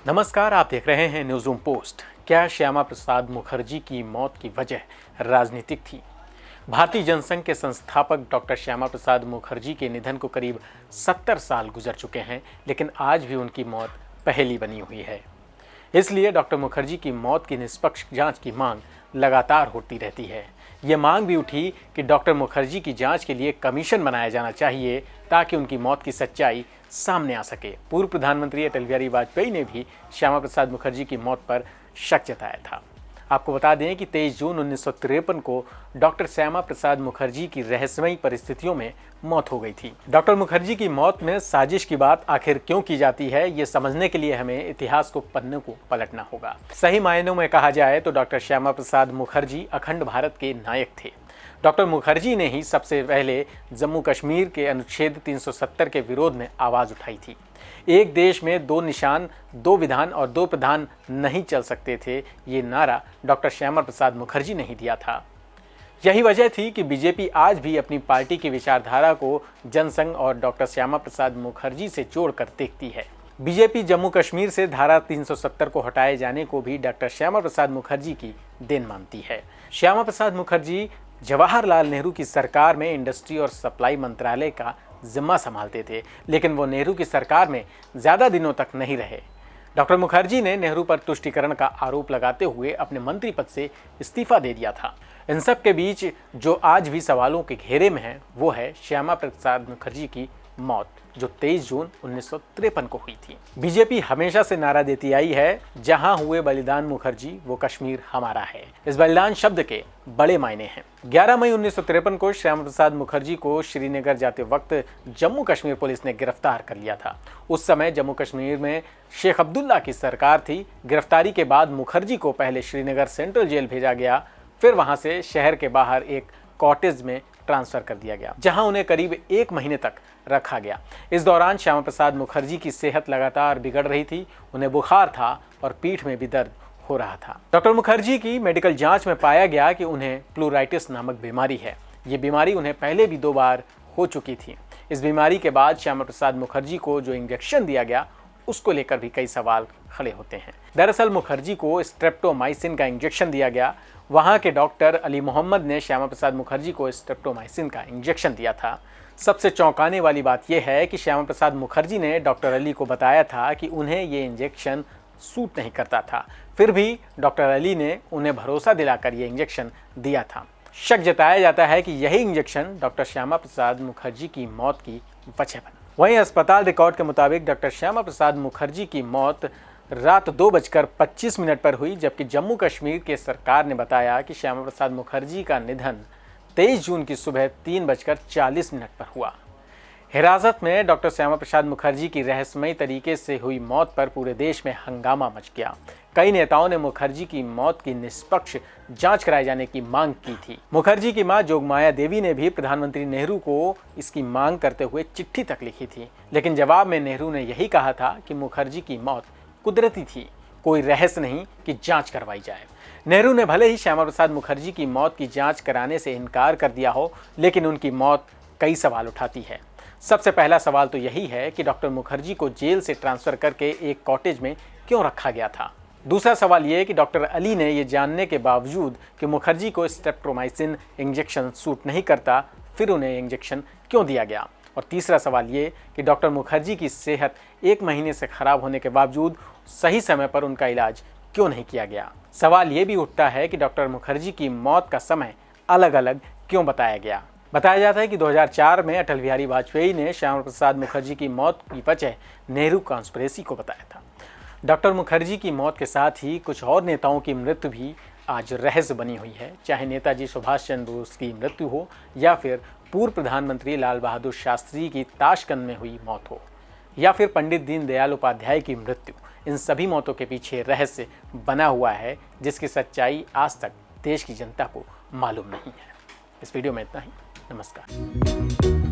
नमस्कार, आप देख रहे हैं न्यूज़रूम पोस्ट। क्या श्यामा प्रसाद मुखर्जी की मौत की वजह राजनीतिक थी? भारतीय जनसंघ के संस्थापक डॉक्टर श्यामा प्रसाद मुखर्जी के निधन को करीब 70 साल गुजर चुके हैं, लेकिन आज भी उनकी मौत पहेली बनी हुई है। इसलिए डॉक्टर मुखर्जी की मौत की निष्पक्ष जांच की मांग लगातार होती रहती है। ये मांग भी उठी कि डॉक्टर मुखर्जी की जांच के लिए कमीशन बनाया जाना चाहिए ताकि उनकी मौत की सच्चाई सामने आ सके। पूर्व प्रधानमंत्री अटल बिहारी वाजपेयी ने भी श्यामा प्रसाद मुखर्जी की मौत पर शक जताया था। आपको बता दें कि 23 जून 1953 को डॉक्टर श्यामा प्रसाद मुखर्जी की रहस्यमयी परिस्थितियों में मौत हो गई थी। डॉक्टर मुखर्जी की मौत में साजिश की बात आखिर क्यों की जाती है, ये समझने के लिए हमें इतिहास को पन्ने को पलटना होगा। सही मायनों में कहा जाए तो डॉक्टर श्यामा प्रसाद मुखर्जी अखंड भारत के नायक थे। डॉक्टर मुखर्जी ने ही सबसे पहले जम्मू कश्मीर के अनुच्छेद 370 के विरोध में आवाज़ उठाई थी। एक देश में दो निशान, दो विधान और दो प्रधान नहीं चल सकते थे, ये नारा डॉक्टर श्यामा प्रसाद मुखर्जी ने ही दिया था। यही वजह थी कि बीजेपी आज भी अपनी पार्टी की विचारधारा को जनसंघ और डॉक्टर श्यामा प्रसाद मुखर्जी से जोड़कर देखती है। बीजेपी जम्मू कश्मीर से धारा 370 को हटाए जाने को भी डॉक्टर श्यामा प्रसाद मुखर्जी की देन मानती है। श्यामा प्रसाद मुखर्जी जवाहरलाल नेहरू की सरकार में इंडस्ट्री और सप्लाई मंत्रालय का जिम्मा संभालते थे, लेकिन वो नेहरू की सरकार में ज़्यादा दिनों तक नहीं रहे। डॉक्टर मुखर्जी ने नेहरू पर तुष्टीकरण का आरोप लगाते हुए अपने मंत्री पद से इस्तीफा दे दिया था। इन सब के बीच जो आज भी सवालों के घेरे में है वो है श्यामा प्रसाद मुखर्जी की मौत, जो 23 जून 1953 को हुई थी। बीजेपी हमेशा से नारा देती आई है, जहां हुए बलिदान मुखर्जी वो कश्मीर हमारा है। इस बलिदान शब्द के बड़े मायने हैं। 11 मई 1953 को श्यामा प्रसाद मुखर्जी को श्रीनगर जाते वक्त जम्मू कश्मीर पुलिस ने गिरफ्तार कर लिया था। उस समय जम्मू कश्मीर में शेख अब्दुल्ला की सरकार थी। गिरफ्तारी के बाद मुखर्जी को पहले श्रीनगर सेंट्रल जेल भेजा गया, फिर वहां से शहर के बाहर एक कॉटेज में ट्रांसफर कर दिया गया, जहां उन्हें करीब 1 महीने तक रखा गया। इस दौरान श्यामा प्रसाद मुखर्जी की सेहत लगातार बिगड़ रही थी। उन्हें बुखार था और पीठ में भी दर्द हो रहा था। डॉक्टर मुखर्जी की मेडिकल जांच में पाया गया कि उन्हें प्लूराइटिस नामक बीमारी है। ये बीमारी उन्हें पहले भी 2 बार हो चुकी थी। इस बीमारी के बाद श्यामा प्रसाद मुखर्जी को जो इंजेक्शन दिया गया उसको लेकर भी कई सवाल खड़े होते हैं। दरअसल मुखर्जी को स्ट्रेप्टोमाइसिन का इंजेक्शन दिया गया। वहां के डॉक्टर अली मोहम्मद ने श्यामा प्रसाद मुखर्जी को स्ट्रेप्टोमाइसिन का इंजेक्शन दिया था। सबसे चौंकाने वाली बात यह है कि श्यामा प्रसाद मुखर्जी ने डॉक्टर अली को बताया था कि उन्हें ये इंजेक्शन सूट नहीं करता था, फिर भी डॉक्टर अली ने उन्हें भरोसा दिलाकर ये इंजेक्शन दिया था। शक जताया जाता है कि यही इंजेक्शन डॉक्टर श्यामा प्रसाद मुखर्जी की मौत की वजह बना। वहीं अस्पताल रिकॉर्ड के मुताबिक डॉक्टर श्यामा प्रसाद मुखर्जी की मौत रात 2:25 पर हुई, जबकि जम्मू कश्मीर के सरकार ने बताया कि श्यामा प्रसाद मुखर्जी का निधन 23 जून की सुबह 3:40 पर हुआ। हिरासत में डॉक्टर श्यामा प्रसाद मुखर्जी की रहस्यमयी तरीके से हुई मौत पर पूरे देश में हंगामा मच गया। कई नेताओं ने मुखर्जी की मौत की निष्पक्ष जांच कराए जाने की मांग की थी। मुखर्जी की मां जोगमाया देवी ने भी प्रधानमंत्री नेहरू को इसकी मांग करते हुए चिट्ठी तक लिखी थी, लेकिन जवाब में नेहरू ने यही कहा था कि मुखर्जी की मौत कुदरती थी, कोई रहस्य नहीं कि जांच करवाई जाए। नेहरू ने भले ही श्यामा प्रसाद मुखर्जी की मौत की जांच कराने से इनकार कर दिया हो, लेकिन उनकी मौत कई सवाल उठाती है। सबसे पहला सवाल तो यही है कि डॉक्टर मुखर्जी को जेल से ट्रांसफर करके एक कॉटेज में क्यों रखा गया था। दूसरा सवाल यह कि डॉक्टर अली ने यह जानने के बावजूद कि मुखर्जी को स्ट्रेप्टोमाइसिन इंजेक्शन सूट नहीं करता, फिर उन्हें इंजेक्शन क्यों दिया गया। और तीसरा सवाल ये कि डॉक्टर मुखर्जी की सेहत 1 महीने से खराब होने के बावजूद सही समय पर उनका इलाज क्यों नहीं किया गया। सवाल ये भी उठता है कि डॉक्टर मुखर्जी की मौत का समय अलग अलग क्यों बताया गया। बताया जाता है कि 2004 में अटल बिहारी वाजपेयी ने श्यामा प्रसाद मुखर्जी की मौत की वजह नेहरू कॉन्स्पिरेसी को बताया था। डॉक्टर मुखर्जी की मौत के साथ ही कुछ और नेताओं की मृत्यु भी आज रहस्य बनी हुई है, चाहे नेताजी सुभाष चंद्र बोस की मृत्यु हो या फिर पूर्व प्रधानमंत्री लाल बहादुर शास्त्री की ताशकंद में हुई मौत हो या फिर पंडित दीनदयाल उपाध्याय की मृत्यु। इन सभी मौतों के पीछे रहस्य बना हुआ है, जिसकी सच्चाई आज तक देश की जनता को मालूम नहीं है। इस वीडियो में इतना ही। नमस्कार।